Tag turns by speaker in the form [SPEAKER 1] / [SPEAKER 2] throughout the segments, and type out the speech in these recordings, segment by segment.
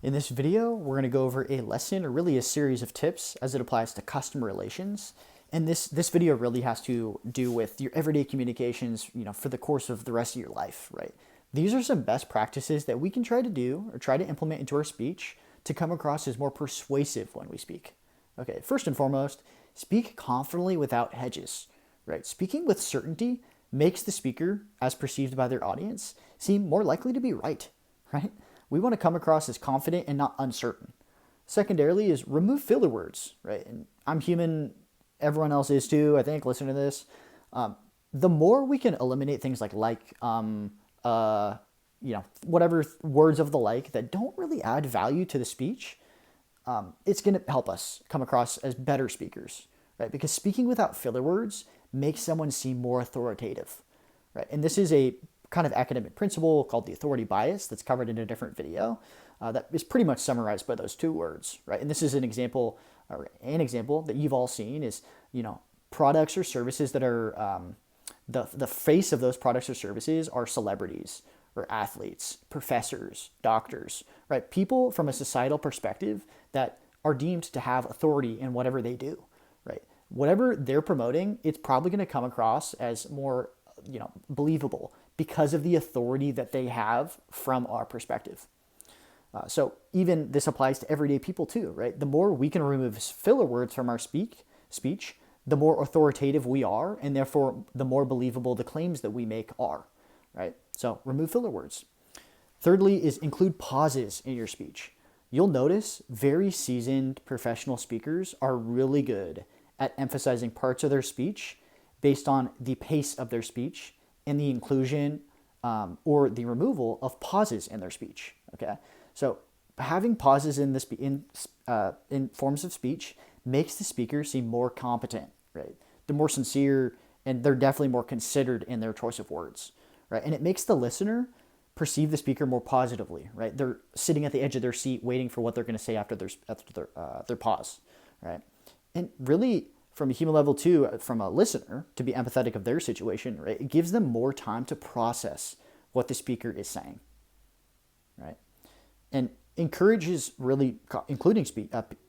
[SPEAKER 1] In this video, we're going to go over a lesson, or really a series of tips as it applies to customer relations. And this video really has to do with your everyday communications, for the course of the rest of your life, right? These are some best practices that we can try to do or try to implement into our speech to come across as more persuasive when we speak. Okay, first and foremost, speak confidently without hedges, right? Speaking with certainty makes the speaker, as perceived by their audience, seem more likely to be right, right? We want to come across as confident and not uncertain. Secondarily is remove filler words, right? And I'm human, everyone else is too, I think, listening to this. The more we can eliminate things whatever words of the like that don't really add value to the speech, it's going to help us come across as better speakers, right? Because speaking without filler words makes someone seem more authoritative, right? And this is a kind of academic principle called the authority bias that's covered in a different video that is pretty much summarized by those two words, right? And this is an example that you've all seen is, products or services that are the face of those products or services are celebrities or athletes, professors, doctors, right? People from a societal perspective that are deemed to have authority in whatever they do, right? Whatever they're promoting, it's probably going to come across as more, believable because of the authority that they have from our perspective. So even this applies to everyday people too, right? The more we can remove filler words from our speech, the more authoritative we are, and therefore the more believable the claims that we make are, right? So remove filler words. Thirdly is include pauses in your speech. You'll notice very seasoned professional speakers are really good at emphasizing parts of their speech based on the pace of their speech and the inclusion or the removal of pauses in their speech. Okay, so having pauses in forms of speech makes the speaker seem more competent, right? They're more sincere and they're definitely more considered in their choice of words, right? And it makes the listener perceive the speaker more positively, right? They're sitting at the edge of their seat waiting for what they're going to say after their pause, right? And really, from a human level too, from a listener, to be empathetic of their situation, right? It gives them more time to process what the speaker is saying, right? And encourages, really, including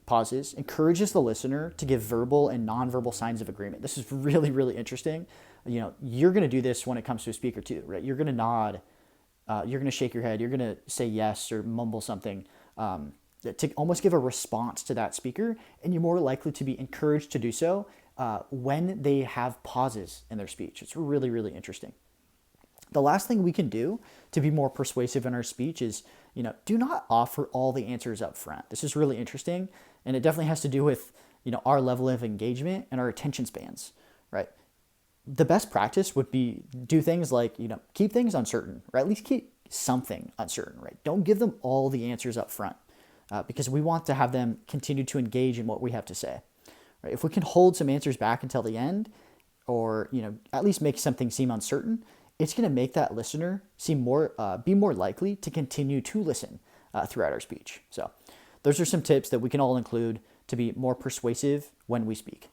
[SPEAKER 1] pauses, encourages the listener to give verbal and nonverbal signs of agreement. This is really, really interesting. You're going to do this when it comes to a speaker too, right? You're going to nod, you're going to shake your head, you're going to say yes or mumble something, to almost give a response to that speaker, and you're more likely to be encouraged to do so when they have pauses in their speech. It's really, really interesting. The last thing we can do to be more persuasive in our speech is, do not offer all the answers up front. This is really interesting, and it definitely has to do with, our level of engagement and our attention spans, right? The best practice would be do things like, keep things uncertain, or at least keep something uncertain, right? Don't give them all the answers up front. Because we want to have them continue to engage in what we have to say. Right? If we can hold some answers back until the end, or at least make something seem uncertain, it's going to make that listener be more likely to continue to listen throughout our speech. So those are some tips that we can all include to be more persuasive when we speak.